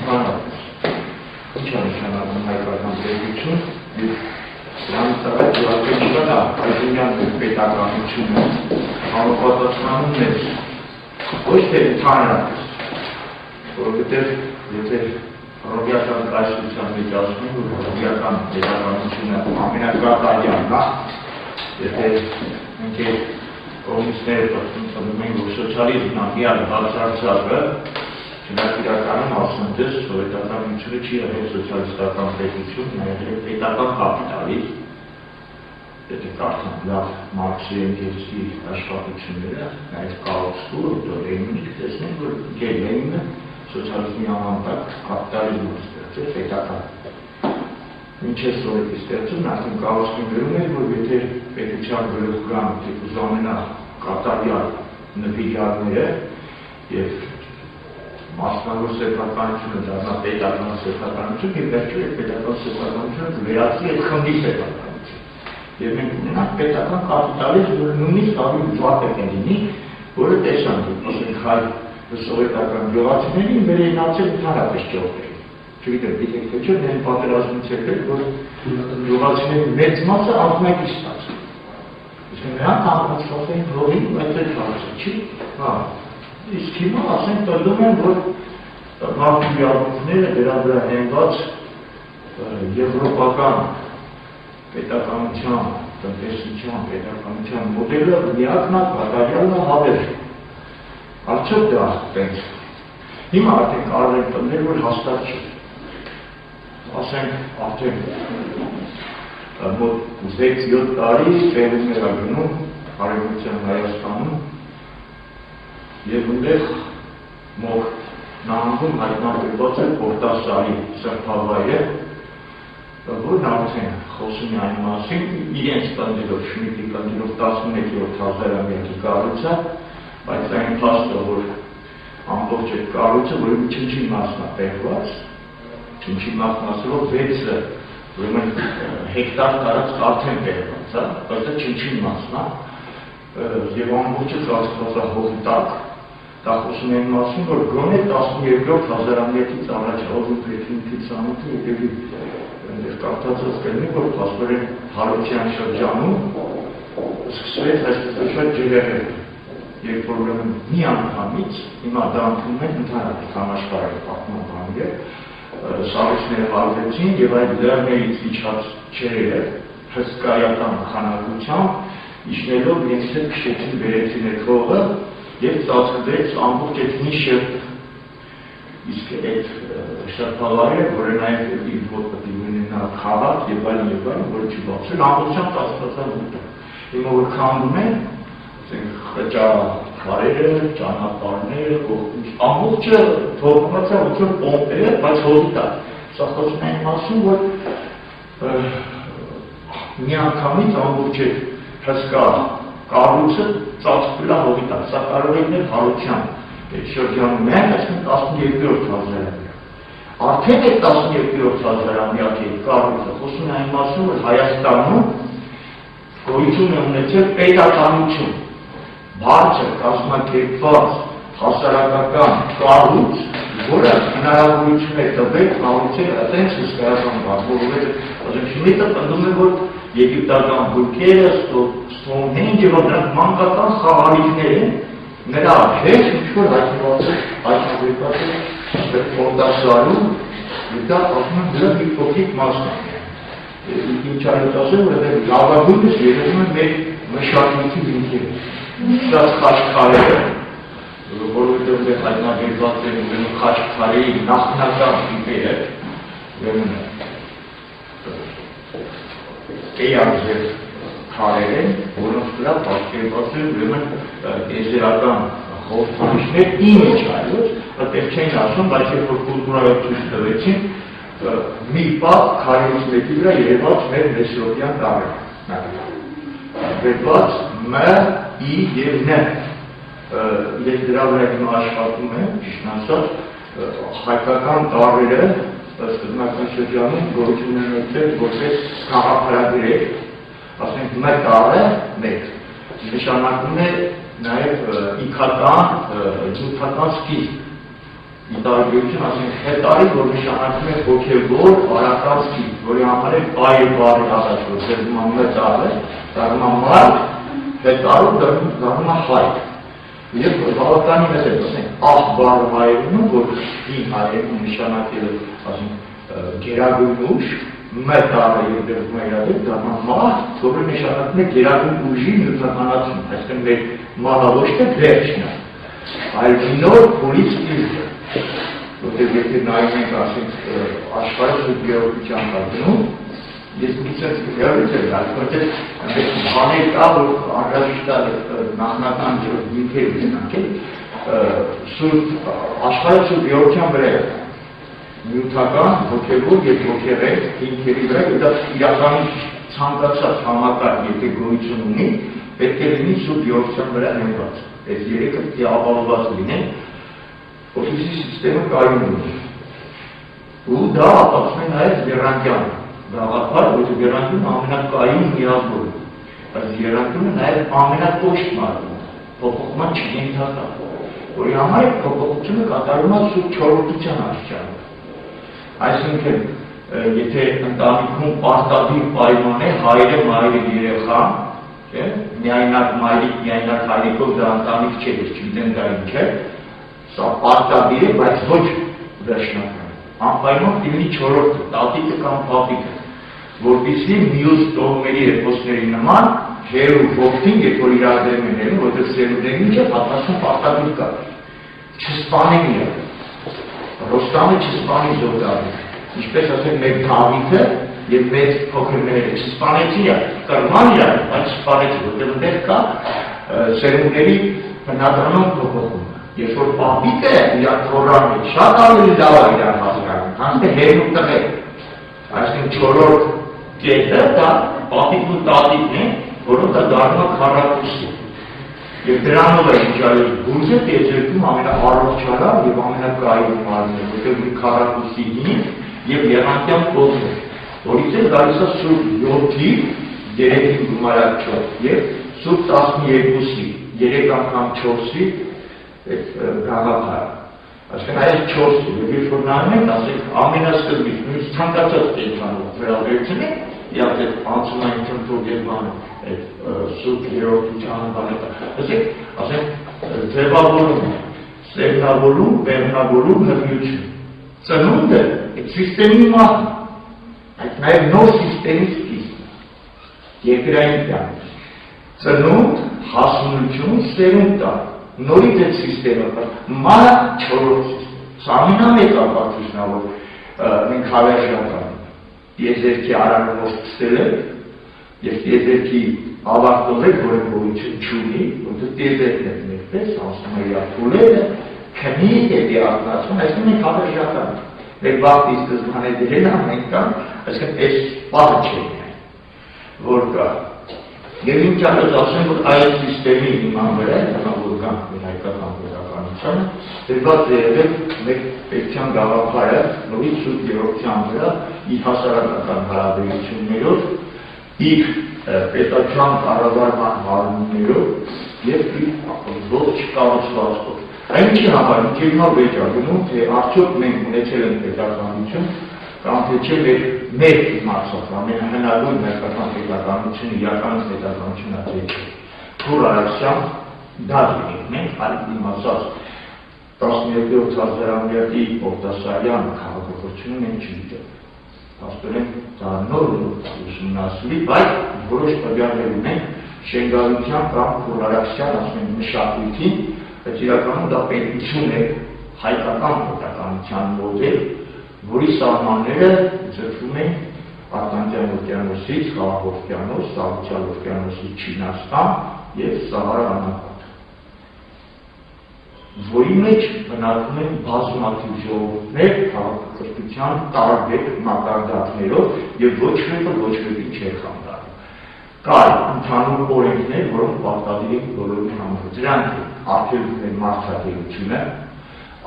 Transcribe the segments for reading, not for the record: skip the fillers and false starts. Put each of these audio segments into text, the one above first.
ընդհանրապես ինչ է նշանակում հայկական պետություն եւ դրանից առաջ ուղղակի այժմյան պետականությունը համապատասխանում է ոչ թե ընդհանրապես, որովհետեւ եթե ռոբիական կայսրության մեջ ասում են, որ ռոբիական պետականությունը ամենակատարյալն է, եթե մենք կոմունիստները պատմում են, որ սոցիալիզմն ամիալ բացարձակը, չնայած իրականում ասում դες սովետական միությունը չի եղել սոցիալիստական պետություն, նա եղել է պետական կապիտալիզմ, եթե կարդանք լավ Մարքսի Էնգելսի աշխատությունները, նաև Կաուչսկու, հետո Լենինի, տեսնենք, որ Լենինը սոցիալիզմի անվան կապիտալիզմը ստեղծեց պետական։ Ինչ է սովետի ստեղծում, արդեն Կաուչսկին գրում է, որ եթե պետության գլուխգրամը ուզանենա կատարյալ նվիրյալները եւ մասնավոր սեփականությունը դառնա պետական սեփականություն եւ վերջում այդ պետական սեփականությունը վերածի այդ խմբի սեփականություն։ Եվ մենք ունենանք պետական կապիտալիզմ, որը նույնիսկ ավելի վատ է լինի, որը տեսանք, ասենք հայ սովետական գյուղացիներին վերենացել ընդհանրապես ճողեր։ Չգիտեմ, պիտեք թե չէ, նրան պատերազմից եկել, որ գյուղացիների մեծ մասը ակնարկի ստացել։ Իսկ նրանք անկասկած էին հողին ու այդպես հարցը չի։ Իսկ հիմա ասենք տրվում են, որ մարդու իրավունքները դրա վրա հենված եվրոպական պետականության, տնտեսության, պետականության մոդելը միակն է, կատարյալն է հավերժ։ Արդյոք դա տենց։ Հիմա արդեն կարող են տնել, որ հաստատ չի։ Ասենք արդեն մոտ 6-7 տարի տեղումներ ագնում Արևմտյան Հայաստանում եւ ունդեղ մոք նահանգում հայտնաբերված է Պորտասարի սրբավայրը, որն արդեն խոսում է այն մասին, իրենց տնդելով Շմիդտի տնդելով 11-րդ հազարամյակի կառույցը, բայց այն փաստը, որ ամբողջ այդ կառույցը, որը չնչին մասն է տեղված, չնչին մասն ասելով 6 ուրեմն հեկտար տարածք արդեն տեղված է, բայց դա չնչին մասն է, եւ ամբողջը ծածկված է հողի տակ, դա խոսում են մասին, որ գոնե 12-րդ հազարամյակից առաջ հողի պետքի ցանոթը եկելի կարծածած կլինի, որ փաստորեն Հարության շրջանում սկսվեց այսպես շատ ջրեղել, երբ որ ուրեմն մի անգամից, հիմա դա ընդունում են ընդհանրապես համաշխարհային պատմաբանները, սառույցները վարվեցին եւ այդ լեռներից իջած ջրերը հսկայական քանակությամբ իջնելով իրենց հետ քշեցին վերեցին այդ հողը եւ ծածկվեց ամբողջ այդ մի շերտ։ Իսկ այդ շերտավայրը, որը նաեւ իր ոտքի ունենա քաղաք եւ այլն, որը չի բացել, ամբողջությամբ ծածկված է ուտը։ Հիմա որ քանդում են, ասենք խճարարերը, ճանապարհները, ամբողջը թողնված է ոնց պոմպերը, բայց հողի տակ։ Սա խոսում են մասին, որ միանգամից ամբողջ այդ հսկա կառույցը ծածկվել է հողի տակ։ Սա կարող է լինել Հարության շրջանում են, այսինքն 12-րդ հազարամյակ։ Արդեն այդ 12-րդ հազարամյակի կառույցը խոսում է այն մասին, որ Հայաստանում գոյություն է ունեցել պետականություն, բարձր կազմակերպված հասարակական կառույց, որը հնարավորություն է տվել կառուցել այդպես հսկայական բան, որովհետև Շմիդտը պնդում է, որ եգիպտական բուրգերը, Սթոունհենջը, որ դրանք մանկական խաղալիքներ են, նրա հետ ինչ-որ հայտնված է Պորտասարում, և դա ասում են դրա մի փոքրիկ մասն է։ Ինչ այդ ասել, որ լավագույնս երևում է մեր մշակույթի հիմքերը։ Շատ խաչքարերը, որովհետև դե հայտնաբերված են ուրեմն խաչքարերի նախնական տիպերը, ուրեմն կեյարձեր քարեր են, որոնց վրա պատկերված են ուրեմն եզերական խորհրդանիշներ իմիջ այլոց, այդպես չէին ասում, բայց երբ որ կուլտուրայով ցույց տվեցին, մի պատ քարերից մեկի վրա երևաց մեր մեսրոպյան տառերը։ Գրված մ, ի եւ ն։ Ես դրա վրա հիմա աշխատում եմ, ճիշտ ասած, հայկական տառերը սկզբնական շրջանում գոյություն են ունեցել որպես քաղաքարագրեր, ասենք մ տառը 1, նշանակում է նաև իքական, ջութական սկիզբ, Տարբերություն, ասենք, հետարի, որ նշանակում է հոգևոր արակացի, որի համար է բայ բարի ասած, որ սերվում է մեծ արվես, դառնում է մարդ, հետարով դառնում է հայք։ Եվ բավականի մեծ է, ասենք, աղ բարը հայերում, որ հին հայերում նշանակել է, ասենք, գերագույն ուժ, մեծ արը և դրվում է իրադեպ, դառնում է մարդ, որը նշանակում է գերագույն ուժի նյութականացում, այսինքն մեր մահը ոչ թե վերջն է, այլ նոր փորից իլը։ Որտեղ եթե նայում ենք, ասենք, աշխարհը սուբյեկտիվության կազմում, ես գուցե հերիք եմ դարձել, որտեղ բաներ կա, որ անհրաժեշտ է նախնական դեպքեր ունենանք, աշխարհը սուբյեկտիվության վրա է, նյութական, հոգևոր և հոգեղեն հիմքերի վրա, դա իրականի ցանկացած համակարգ, եթե գոյություն ունի, պետք է լինի սուբյեկտիվության վրա հենված, այս երեքը պետք է ապահովված լինեն, Օֆիսի սիստեմը կայուն ունի, ու դա ապացում է նաև եռանկյանը, գաղափար, որ եռանկյունը ամենակայուն միավորը, բայց եռանկյունը նաև ամենակոշտ մարդ, փոփոխման չենթակա, որի համար փոփոխությունը կատարվում է սուրբ չորրորդության աստիճանում։ Այսինքն, եթե ընտանիքում պարտադիր պայման է հայրը, մայրը, երեխան, միայնակ մայրիկ, միայնակ հայրիկով դա ընտանիք չէ, ես չգիտեմ դա ինչ է, Սա պարտադիր է, բայց ոչ վերջնական։ Անպայման լինի չորրորդը, տատիկը կամ պապիկը, որպեսզի մյուս տողմերի էպոսների նման հերու որդին, երբ որ իրար դեմ են հերում, որտեղ սերունդեն ինչ է, պատասխան պարտադիր կա։ Չսպանեն իրար։ Ռոստամը չսպանի զոդարը։ Ինչպես ասեմ, մեր Դավիթը և մեծ փոքրները չսպանեցի իրար, կրման իրար, բայց չսպանեցի, որտեղ ընդեղ կա սերունդների բնադրման փոփոխում։ Երբ որ պապիկը իրար թորրան է, շատ ավելի լավ է իրար հասկանում, հանց թե հերն ու տղեր։ Այսինքն չորրորդ կետը դա պապիկն ու տատիկն է, որոնք դա դառնում է քառակուսի։ Եվ դրանով է ինչալի բուրզը տեջերքում ամենաառողջարար և ամենակայուն մարմին է, որտեղ մի քառակուսի հին և եռանկյան կողմ է, որից էլ գալիս է սուրբ 7-ի, 3-ին գումարակ 4 և սուրբ 12-ի, 3 անգամ 4-ի գաղափար։ Այսինքն այս 4-ը, երբ որ նայում ենք, ասենք ամենասկզբից, նույնիսկ ցանկացած կենտրոնով վերաբերությունը, եւ այդ անցումային քննող եւ բան այդ սուրբ երրորդության բանը, ասենք ձևավորում, սերնավորում, բեռնավորում հնություն։ Ծնունդը այդ սիստեմի մասն է, այդ նաեւ նոր սիստեմի սկիզբն է։ Երկրային կյանք։ Ծնունդ, հասունություն, սերունդ տա։ Նորից այդ սիստեմը կա, մանա չորրորդ սիստեմ, սա ամենամեկ ապացույցն է, որ մենք հավերժական տիեզերքի արանով սկսել ենք և տիեզերքի ավարտով եք, որ գոյություն չունի, որտեղ տիեզերքն է ներպես, ասում է յակուլերը, քնի հետի ակնացում, այսինքն մենք հավերժական ենք, մեր վաղտի սկզբանե դրել է, մենք կան, այսինքն այս պահը չէ միայն, որ կա։ Եվ ինչ ալոց ասեմ, որ այդ սիստեմի իման վրա, որ գանք մեր հայկական պետականությանը, դրված է եղել մեր պետության գաղափարը, նորից սուրբ երրորդության վրա, իր հասարակական հարաբերություններով, իր պետական կառավարման մարմիններով և իր ողջ կառուցվածքով։ Այն ինչի համար ինչ նոր վեճակում, թե արդյոք մենք ունեցել ենք պետականություն, կամ թե չէ մեր իմացով, ամենահնագույն մերկական պետականությունը, իրականից պետականությունը ատեկ է։ Թուր Արաքսյան դա լինենք մենք, այլ իմացած 12-րդ հազարամյակի Պողդասարյան քաղաքականությունը մենք չգիտենք։ Աստորեն դա նոր ուսումնասիրի, բայց որոշ տվյալներ ունենք շենգավության կամ Թուր Արաքսյան ասում են մշակույթին, բայց իրականում դա պետություն է հայկական պետականության մոդել, որի սահմանները ձգվում են Ատլանտյան օվկիանոսից, Խաղաղ օվկիանոս, Սահուցյալ օվկիանոսից Չինաստան և Սահարա անապատ, որի մեջ բնակվում են բազմաթիվ ժողովուրդներ քաղաքակրթության տարբեր մակարդակներով և ոչ մեկին չէր խանգարում։ Կար ընդհանուր օրենքներ, որոնք պարտադիր են բոլորի համար։ Դրանք արգելում են մարդատիրությունը,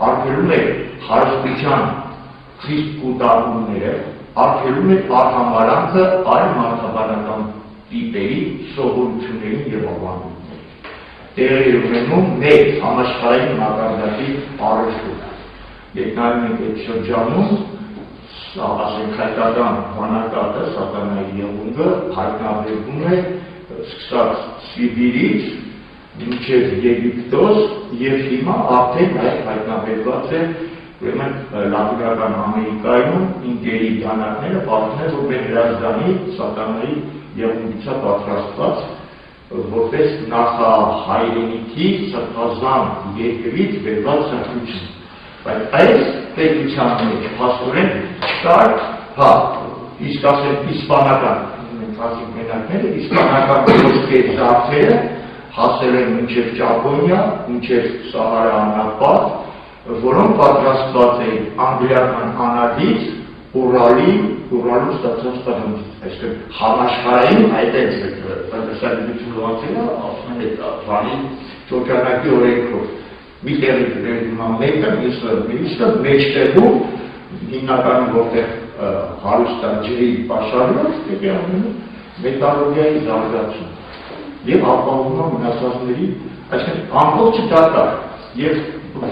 արգելում են հարստության խիստ կուտակումները, արգելում են արհամարանքը այլ մարդաբանական տիպերի սովորություններին և ավանդույթներին։ Տեղի ունենում մեր համաշխարհային մակարդակի առևտուրը։ Երբ նայում ենք այդ շրջանում, ասենք հայկական բանակը, սատանայի եղունգը հայտնաբերվում է սկսած Սիբիրից մինչև Եգիպտոս եւ հիմա արդեն այդ հայտնաբերված է ուրեմն Լատինական Ամերիկայում ինկերի բանակները պատմում են, որ մեր հրազդանի սատանայի եղունգից է պատրաստված որպես նախահայրենիքի սրբազան երկրից բերված սրբություն։ Բայց այս պետության մեջ փաստորեն չկար, հա, իսկ ասենք իսպանական մենակները, իսպանական ոսկե զարդերը հասել են մինչև Ճապոնիա, մինչև Սահարա անապատ, որոնք պատրաստված էին անգլիական անագից, Ուրալու ստացած տղմից, այսինքն համաշխարհային այդ է տնտեսագիտություն գոհացել է, ասում են այդ բանի շրջանակի օրենքով։ Մի տեղի դրվում է մեկը, մյուսը մեջտեղում հիմնականում որտեղ հարուստ է ջրի պաշարված, պետք է ամենը մետալուրգիայի զարգացում եւ ապահովում է մնացածների, այսինքն ամբողջ դատար եւ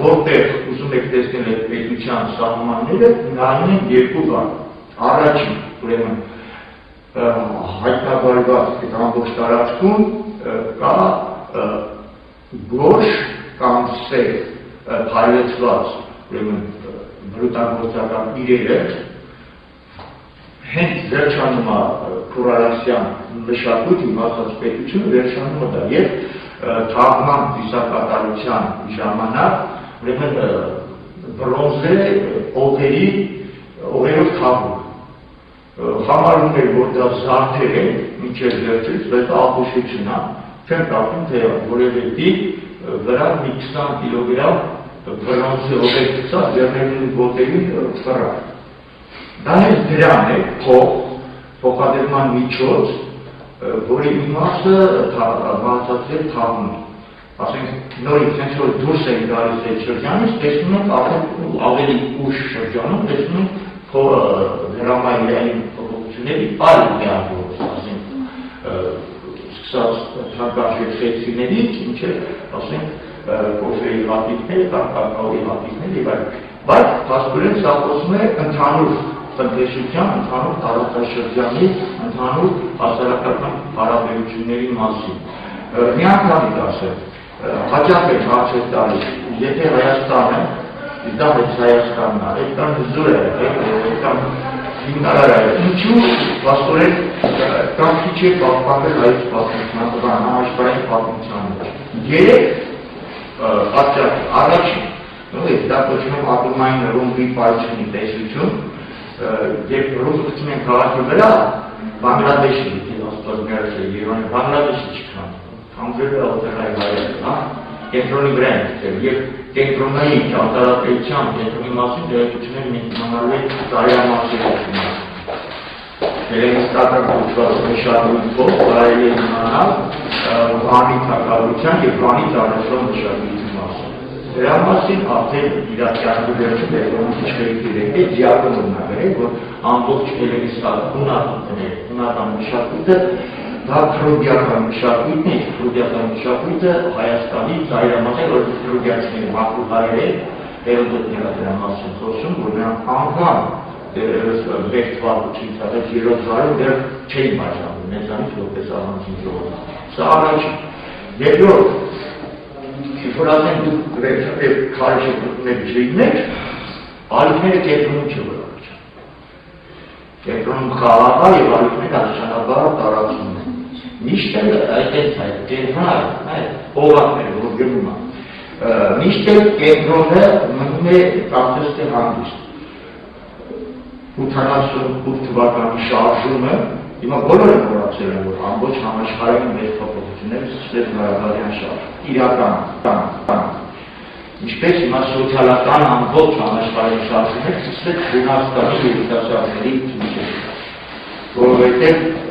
որտեղ ուզում եք տեսնել այդ պետության սահմանները, նայում են երկու բան։ Առաջին, ուրեմն հայտնաբերված այդ ամբողջ տարածքում կա գորշ կամ սև փայլեցված, ուրեմն բրուտագործական իրերը, հենց վերջանում է քուրարասյան մշակույթի մասած պետությունը վերջանում է դա եւ թաղման դիսակատարության ժամանակ ուրեմն բրոնզե օղերով թաղում համարում էր որ դա զարդեր են մինչև վերջից բայց ապուշություն է չեմ կարծում թե որևէ վրա մի 20 կիլոգրամ բրոնզե օղեր գցած եղերուն ոտերին ֆռա դա է դրան է փոխադրման միջոց որի մի մասը բացատրել թաղում է, ասենք նորից հենց որ դուրս են գալիս այդ շրջանից, տեսնում ենք ավելի ուշ շրջանում, տեսնում ենք հրամայրային փոփոխությունների այլ միավորս, ասենք սկսած թանկարժեք խեցիներից, մինչև ասենք կոֆեի հատիկները, կամ կակաոյի հատիկները եւ այլն, բայց փաստորեն սա խոսում է ընդհանուր տնտեսության, ընդհանուր տարածաշրջանի, ընդհանուր հասարակական հարաբերությունների մասին։ Մի անգամից ասել, հաճախ է հարցեր տալիս, եթե Հայաստանը, դա հենց Հայաստանն է, այդքան հզոր է, այդքան հիմնարար է, ինչու փաստորեն կամ քիչ է պահպանվել այս պատմության, համաշխարհային պատմության մեջ։ Երեք պատճառ, առաջին, դա կոչվում է ատոմային ռումբի պայթյունի տեսություն, երբ ռուսություն են քաղաքի վրա, Բանգլադեշի աստվածներս է Երևանի, Բանգլադեշի չկան, համջերը ոտերնայի վայրը, կենտրոնի վրա են գտել, և կենտրոնայի ճարտարապետության կենտրոնի մասին դերակցություններ մենք իմանալու ենք տարեամասերությունը։ Հելենիստական կոչված մշակույթով կարելի է իմանալ Վանի թագավորության և Վանից առաջվա մշակույթի մասին։ Դրա մասին արդեն իրակյալու վերջում իշխերիքի է դիակոնն է գրել, որ ամբողջ հունական մշակույթը դա քրոդիական մշակույթն է, քրոդիական մշակույթը Հայաստանի ծայրամասը, որ քրոդիացիները մաքուր հայեր են, հերոդոտները դրա մասին խոսում, որ նրանք անգամ մեր թվարկությունից առաջ 3 տարի դեռ չէին բաժանում, մեզանից որպես առանձին ժողով։ Սա առաջին։ Երկրորդ, որ ասեն դուք վերջապես քարի շփոթումներ ջրի մեջ, ալիքները կենտրոնում չվրացան։ Կենտրոնում խաղաղա եւ ալիքները աշխատաբար տարածում են։ Միշտ էլ այդպես է, կենտրոնը այ օղակները որ գնում է։ Միշտ էլ կենտրոնը մնում է կապտեստի հանդիստ։ 88 թվականի շարժումը հիմա բոլորը մոռացել են, որ ամբողջ համաշխարհային մեծ փոփոխությունները սկսվեց Ղարաբաղյան շարժ, իրական, ինչպես հիմա սոցիալական ամբողջ համաշխարհային շարժումները սկսվեց Հունաստանի երիտասարդների միջև, որովհետև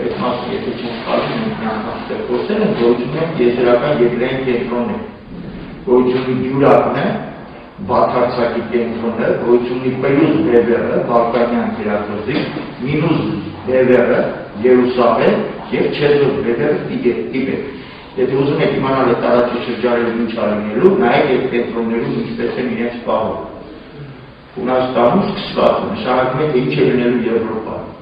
այդ մասը եթե չենք կարծում մենք մի անգամ խոսել են, գոյություն են եզրական եվրային կենտրոններ, գոյություն ունի Գյուրակն է, Բաթարցակի կենտրոնը, գոյություն ունի Պելուզ Բևերը, Բալկանյան գերագործի, Մինուս Բևերը, Երուսաղեմ և Չեզոս Բևերը Տիբետ։ Եթե ուզում եք իմանալ է տարածի շրջարելու ինչ արինելու, նայեք այդ կենտրոններում ինչպես են իրենց պահում։ Հունաստանում սկսված նշանակում է, թե ինչ է լինելու Եվրոպայում։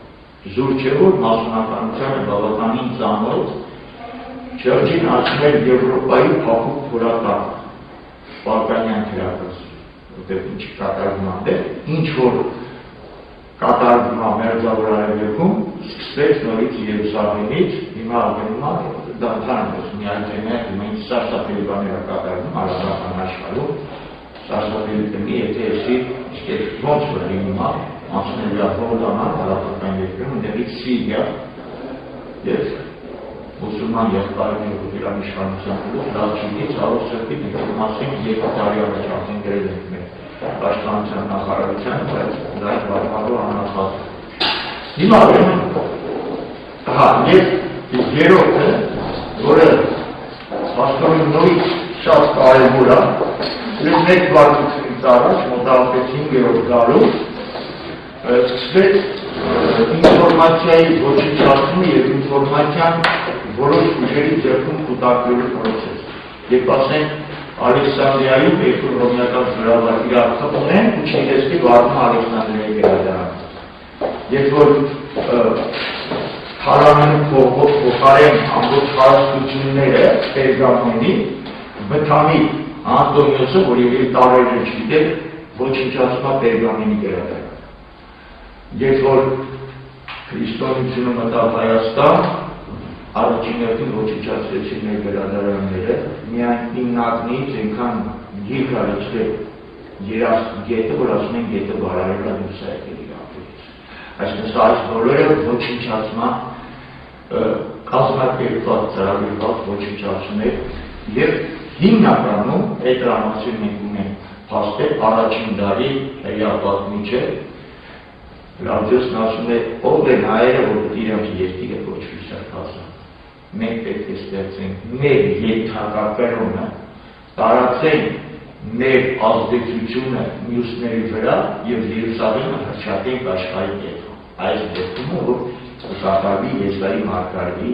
Զուր չէ, որ մասոնականությանը բավականին ծանոթ Չերչիլն ասում էր Եվրոպայի փափուկ փորատակ, Բալկանյան թերակղզի, որտեղ ինչ կատարվում է, ինչ որ կատարվում է Մերձավոր Արևելքում, սկսվեց նորից Երուսաղեմից, հիմա ալգնում է, դա ընդհանրապես միայն թեմա է, մենք սարսափելի բաներ կատարվում արաբական աշխարհում, սարսափելի թեմի, եթե էսի ոնց որ լինում է, ասում են Հորդանան, արաբական երկրում, ընդեղից Սիրիա և մուսուլման եղբայրները դրան իշխանության ուղղ լավչինից հարուր սրտի դեպի մասին 2 տարի առաջ արդեն գրել ենք մեր պաշտպանության նախարարության, բայց դա այդ բավականին աննախած է։ Հիմա ուրեմն եւ երրորդը, որը հասկանում նույնիսկ շատ կարևոր է, մեկ վարքությունից առաջ մոտավորապես 5-րդ դարում սկսվեց ինֆորմացիայի ոչնչացումը եւ ինֆորմացիան որոշ ուժերի ձեռքում կուտակվելու պրոցես։ Երբ ասենք Ալեքսանդրիայում երկու հռոմեական զորավարի իրավունքն ու չգիտեսկի վարվում Ալեքսանդրիայի գրադարանը։ Երբ որ Քարամենու փոխարեն ամբողջ հարստությունները Պերգամոնի Բթամի Անտոնիոսը, որ ևի տարերն չգիտեր, ոչնչացնում է Պերգամոնի գրադարանը։ Երբ որ քրիստոնեությունը մտավ Հայաստան, առաջին հերթին ոչնչացրեցին մեր գրադարանները, միայն հիմնադրից այնքան գիրք արեցրել գետը, որ ասում են գետը բարարել է դուրս է եկել իր ափերից։ Այսինքն այս բոլորը ոչնչացման կազմակերպված ծրագրված ոչնչացումներ եւ հիմնականում այդ դրամասին մենք ունենք փաստեր առաջին դարի հրապարակիչը Լավջոսն ասում է, ով են հայերը, որ իրենց երկիրը կոչվի Սարգսը։ Մենք պետք է ստեղծենք մեր ենթակակրոնը, տարածենք մեր ազդեցությունը մյուսների վրա եւ Երուսաղեմը հռչակենք աշխարհի կենտրոն։ Այս դեպքում որ կկատարվի Եսայի մարգարեի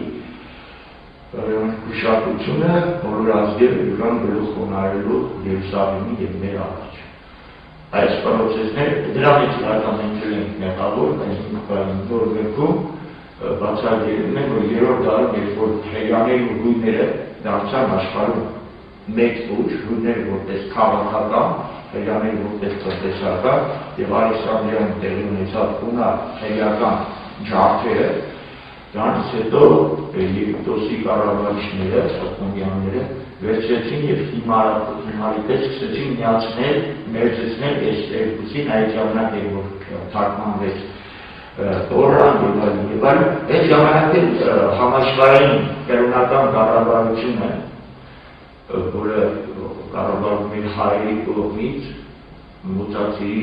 ուշադրությունը բոլոր ազգերը ուրան գլուխ խոնարհելու Երուսաղեմի եւ մեր առաջ։ Այս պրոցեսներ դրանից արտանետել ենք մեղավոր, այս նոր վերքում բացահայտելն է, որ երրորդ դարում, երբ որ հեյաների ու հույները դարձան աշխարհում մեծ ուժ, հույները որպես քաղաքական, հեյաները որպես տնտեսական եւ Ալեքսանդրիայում տեղի ունեցած հունա-հեյական ջարդերը, դրանից հետո Եգիպտոսի կառավարիչները, Սոկոմյանները վերցրեցին եւ հիմարի պես սկսեցին միացնել, մերձեցնել այս երկուսին, այդ ժամանակ էր որ թարգմանվեց Տորան եւ այլն, այդ ժամանակ համաշխարհային կրոնական կառավարությունը, որը կառավարվում էր հայերի կողմից, մուծածի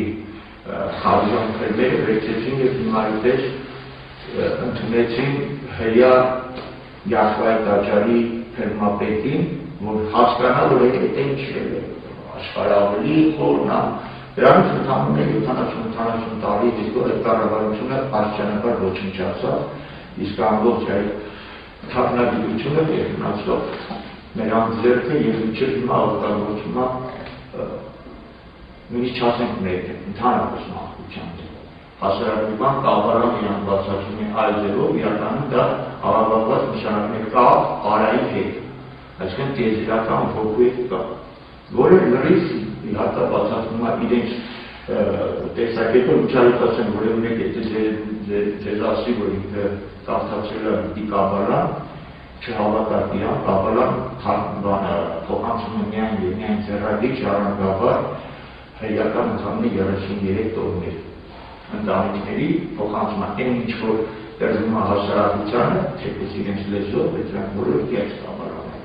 խաղաղանքները վերցրեցին եւ հիմարի պես ընդունեցին հեյա Յախվայի տաճարի փերմապետին, որ հասկանա, որ այդ ինչ է աշխարհը ավելի խորն է, դրանից ընդհանուր է 70-80 տարի հետո այդ կառավարությունը աստիճանաբար ոչնչացավ, իսկ ամբողջ այդ թափնագիտությունը վերնացավ նրանց ձեռքը եւ մինչեւ հիմա օգտագործվում է նույնիսկ չասենք մեր ընդհանրապես մահացության հասարակական կավարան իրան բացատրում է այլ ձևով, իրականում դա հավաքված նշանակում է կա արայի հետ, այսինքն տիեզերական ոգու հետ կա, որը լրիվ իհարկե բացատրում է իրենց տեսակետով ուշադրություն, որ ունեք ձեզ ասի, որ ինքը կարդացել է կաբալան, չհավատակ իրան, կաբալան փոխանցում է միայն եւ միայն ձեռագիր ժառանգաբար հայկական ընդհանուր 33 տողներ ընտանիքների փոխանցման այն ինչ որ տրվում է հասարակությանը, թեկուզ իրենց լեզվով, բայց դրանք բոլորը կերպ կաբալան են։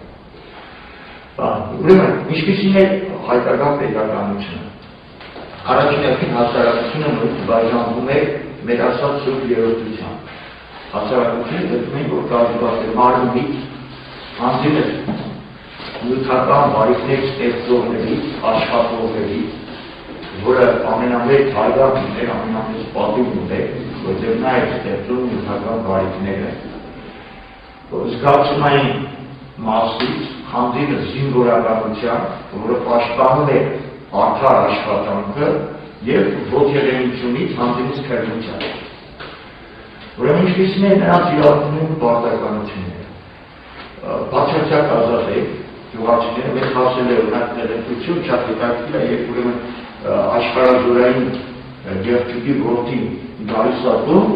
Ուրեմն, ինչպիսին է հայկական պետականությունը։ Առաջին հերթին հասարակությունը նույնիսկ բաժանվում է մեր ասած սուրբ երրորդությամբ։ Հասարակությունը դեպքում է, որ կազմված է մարմնից, անձինες նյութական բարիքներ ստեղծողներից, աշխատողներից, որը ամենամեծ հայրապետներ, ամենամեծ պատիվ ուներ, որտեղ նա է ստեղծում նյութական բարիքները, զգացումային մասից, խանդինը զինվորականության, որը պաշտպանում է արդար աշխատանքը, և ոգեղենությունից հանդիմուց քերմության։ Ուրեմն ինչպիսին է նրանց իրավունքներն ու պարտականությունները։ Բացարձակ ազատ է, գյուղացիները մեզ հասել է օրինակ ներդրություն, շատ հետաքրքիր է, երբ ուրեմն աշխարհազորային գեղեցիկի որդին գալիս ատում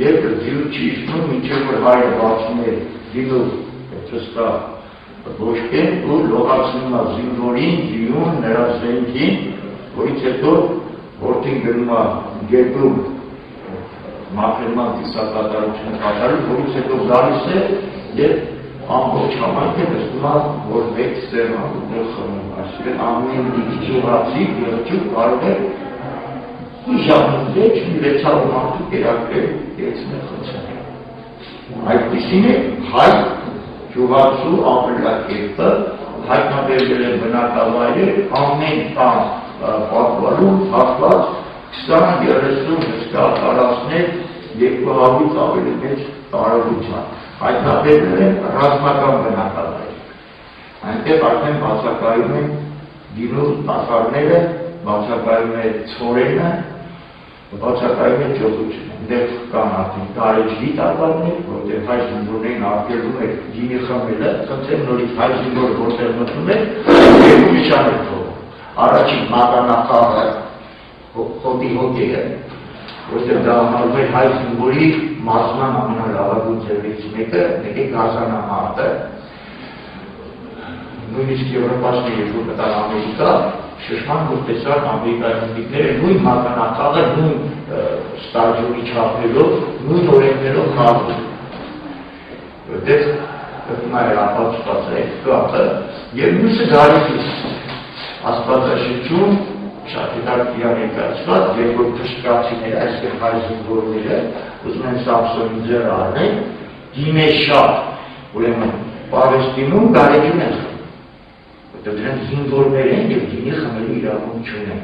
և ձիու չի իջնում, մինչև որ հայրը բացում է ձիու ճստա ոչկեն ու լողացնում է զինվորին, ձիուն, նրա զենքին, որից հետո որդին գնում է գետում մաքրման ծիսակատարությունը կատարում, որից հետո գալիս է և ամբողջ համայնքը նստում է, որ մեկ սերման ուտել խմում, այսինքն ամեն մի գյուղացի գեղեցիկ կարող է իժանուններ չմիլեցավ մարդու կերակրել երեցնել խցանել։ Այդպիսին է հայ գյուղացու ապրելակերպը հայտնաբերվել է բնակավայրեր ամեն տան պատվալում հատված 20-30 հսկա տարածքներ 200-ից ավելի մեծ տարողության։ Հայտնաբերվել են ռազմական բնակավայրեր։ Այնտեղ արդեն բացակայում են գինու տակառները, բացակայում է ցորենը, բացակայում է ջոկությունը։ Այնտեղ կան արդեն տարեջրի տակառներ, որտեղ հայ զինվորներին արգելվում է գինի խմելը, խնդրեմ նորից հայ զինվորը որտեղ մտնում է, երկու նշան է թողում։ Առաջին մատանախաղը հոտի հոգերը, որտեղ դա համարվում է հայ զինվորի մարզման ամենալավագույն ձևերից մեկը, մեկ է գազանամարտը, նույնիսկ եվրոպացիները երբ որ մտան Ամերիկա, շշման որ տեսան ամերիկայի հնդիկները նույն մատանախաղը, նույն ստադիոնի չափերով, նույն օրենքներով խաղում։ Որտեղ նա էր ապացուցված այդ կապը, եւ մյուսը գալիս աստվածաշնչում շատ հետաքրքիր ներկայացված, երբ որ թշկացիները, այսպես հայ զինվորները ուզում են Սամսոնի ձեռը առնել, գինե շատ, ուրեմն Պաղեստինում գարեջուն են խմում, որտեղ դրանք զինվորներ են եւ գինի խմելու իրավունք չունեն։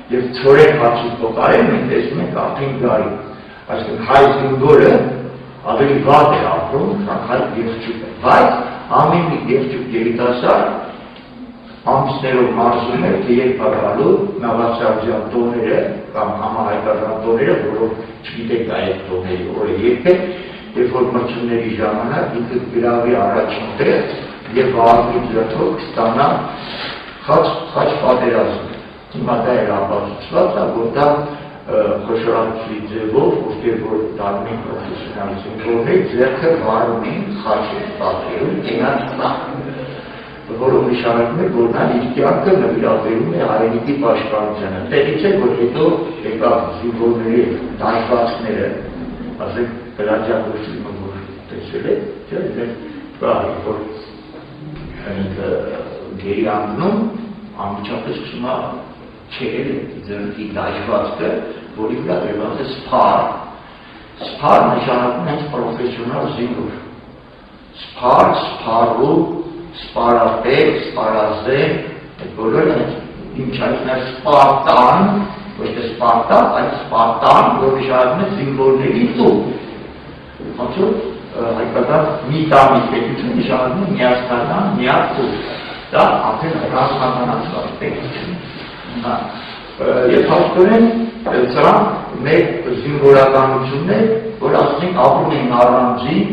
Եվ ցորեն հացի փոխարեն մենք տեսնում ենք արդեն գարի, այսինքն հայ զինվորը ավելի վատ է ապրում, քան հայ գեղեցիկը, բայց ամեն մի գեղեցիկ երիտասարդ ամիսներով մարզում է, թե երբ գալու նավասարդյան տոները կամ համահայկական տոները, որով չգիտեք այդ տոների օրը երբ է, երբ որ մրցումների ժամանակ ինքը գրավի առաջին տեղ և վաղի ձրթով կստանա խաչ պատերազմ։ Հիմա դա էր ապացուցված, որ դա խոշորացուի ձևով, ովքեր որ դառնում պրոֆեսիոնալ զինվորներ, ձեռքը վարում են խաչի պատերում, կենաց որով նշանակում է, որ նա իր կյանքը նվիրաբերում է հայրենիքի պաշտպանությանը։ Տեղից է, որ հետո եկավ զինվորների դաշտվածքները, ասենք գրաջակցությունը որ տեսել է, կա որ գերի անգնում անմիջապես սկսում է չերել ձեռքի դաշտվածքը, որի վրա դրված է սփար։ Սփար նշանակում է պրոֆեսիոնալ զինվոր։ Սփար, սփարու, սպարապետ, սպարազեն, այդ բոլորը ինչ այսն է սպարտան, ոչ թե սպարտան, այդ սպարտան, որ նշանակում է զինվորների տուն։ Ոնց հայկական մի տամի պետություն նշանակում է միասնական միակ տուն։ Դա արդեն ռազմականացված պետություն։ Եվ հաստորեն սրանք մեր զինվորականություններ, որ ասենք ապրում են առանձին,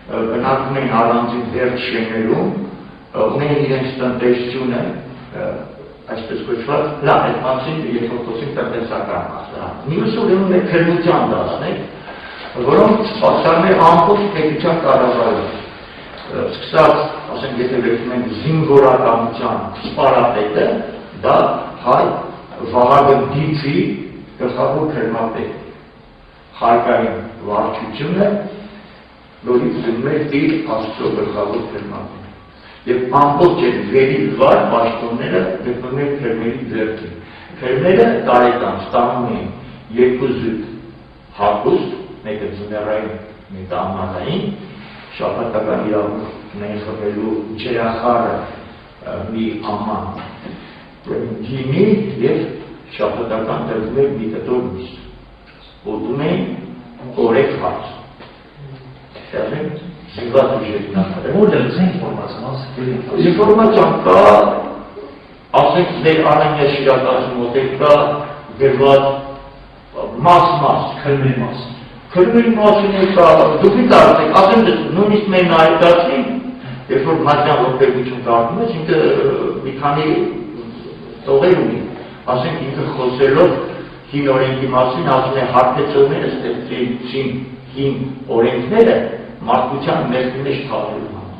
բնակվում են առանձին վերջ շեներում, ունեն իրենց տնտեսությունը, այսպես կոչված, լավ, այդ մասին երբ որ խոսենք տնտեսական մասը։ Մյուսը ուրեմն է քրմության դասներ, որոնք սպասարկում են ամբողջ պետության կառավարում։ Սկսած, ասենք, եթե վերցնում ենք զինվորականության սպարապետը, դա հայ Վահագն Դիցի գլխավոր քրմապետ։ Խարկային վարչությունը որից զնում է իր աստծո գլխավոր քրմապետը։ Եվ ամբողջ այդ վերի վար պաշտոնները գտնում են քրմերի ձեռքին։ Քրմերը տարեկան ստանում են 2 զույգ հագուստ, մեկը ձմեռային, մեկը ամառային, շաբաթական իրավունքներին խմելու ջրախառը մի աման գինի և շաբաթական տրվում է մի կտոր միս։ Ուտում են օրեկ հաց։ Զինված ուժերի նախարարը։ Որտեղ է ինֆորմացիան։ Ինֆորմացիան կա, ասենք մեր Անանյա շիրակացու մոտ կա, գրված մաս, քրմերի մասին եկա, դուք դարձեք, ասեմ նույնիսկ մեր նայետացին, երբ որ մատյան ողբերգություն կարդում ես, ինքը մի քանի տողեր ունի, ասենք ինքը խոսելով հին օրենքի մասին, ասում է հարբեցողները ստեղծեցին հին օրենքները մարդկության մեզ թաղելու համար,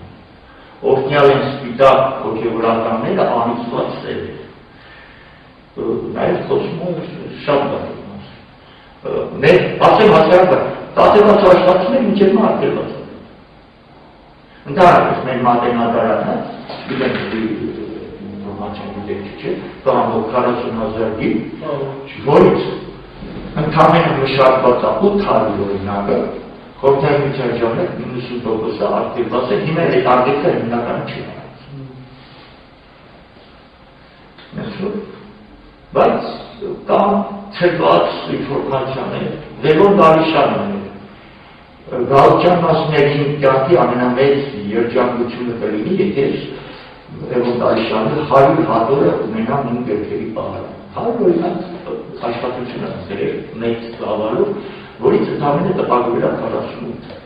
օգնյալ են սպիտակ հոգևորականները անիծված սերեր, նաև խոսում է շատ բան Մեր ասեմ հասարակը, տատևած աշխատությունները մինչև մարտելված են։ Ընդհանրապես մեր մատենադարանը, գիտենք ինֆորմացիան գիտեք չէ, կամոք 40,000 գիլ, որից ընդամենը մշակված է 800 օրինակը, խորհրդային միության ժամանակ 90%-ը արտերված է, հիմա այդ արտերքը հիմնականը չի նայած։ Բայց կամ ցրված ինֆորմացիաներ, Լևոն Դարիշյանն է, Գալստյան մասների կյանքի ամենամեծ երջանկությունը կլինի, եթե Լևոն Դարիշյանը 100 հատորը ունենա նույն գրքերի պահարան։ 100 օրինակ աշխատությունը դրել մեծ ծավալով, որից ընդամենը տպագրվել է 48։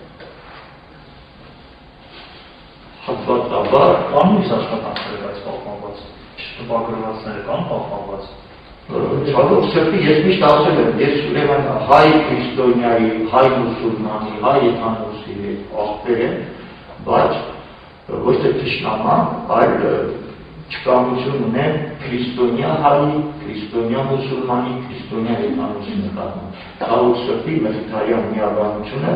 Հատվածաբար կան իս աշխատանքներ այս պահպանված, տպագրվածները կան պահպանված։ Չալով սրտի ես միշտ ասել եմ, ես ուրեմն հայ քրիստոնյայի, հայ մուսուլմանի, հայ եթանոսի աղբեր եմ, բայց ոչ թե թշնաման, այլ չկամություն ունեմ քրիստոնյա հայի, քրիստոնյա մուսուլմանի, քրիստոնյա եթանոսի նկատմամբ։ Ցալով սրտի մխիթարյան միաբանությունը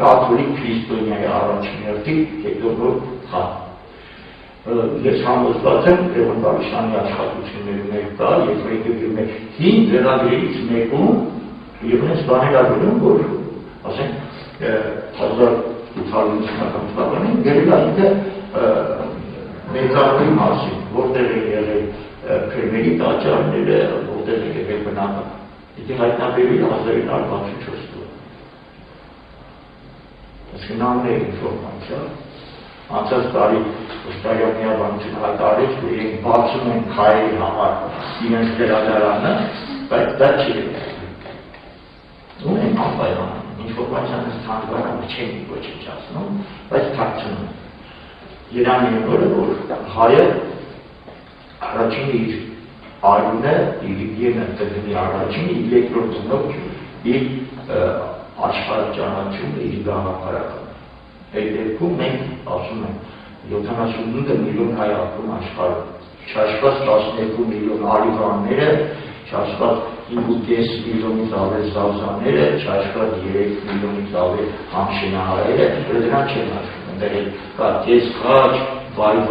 կաթոլիկ քրիստոնյայի առաջնորդի հետո որ հա։ Ես համոզված եմ Լևոն Դարիշյանի աշխատությունների մեջ կա, եւ գրում է հին վերագրերից մեկում եւ հենց բաներ ագրում, որ ասենք 1850 թվականին գրել է ինքը մեծարների մասին, որտեղ է եղել քրմերի տաճարները, որտեղ է եղել բնակը։ Եթե հայտնաբերել 1964 թվականին։ Այսինքն նամներ ինֆորմացիա Անցած տարի Ոստարյան միաբանությունը հայտարարեց, որ իրենք բացում են հայերի համար իրենց գրադարանը, բայց դա չի եղել։ Ունեն անպայման ինֆորմացիան ստանդարտը չեն ոչինչ ասում, բայց թաքցնում են։ Երանի է որը, որ հայը առաջին իր արյունը, իր գենը տնի առաջին էլեկտրոդնով իր աշխարհճանաչումը իր գաղափարական։ Այդ դեպքում մենք ասում ենք 75 միլիոն հայ ապրում աշխարհում, չհաշված 12 միլիոն ալիվանները, չհաշված 5.5 միլիոնից ավել զազաները, չհաշված 3 միլիոնից ավել համշենահայերը, դրանք չեն հաշվում, ընդդեմ կա կես խաչ, վայվա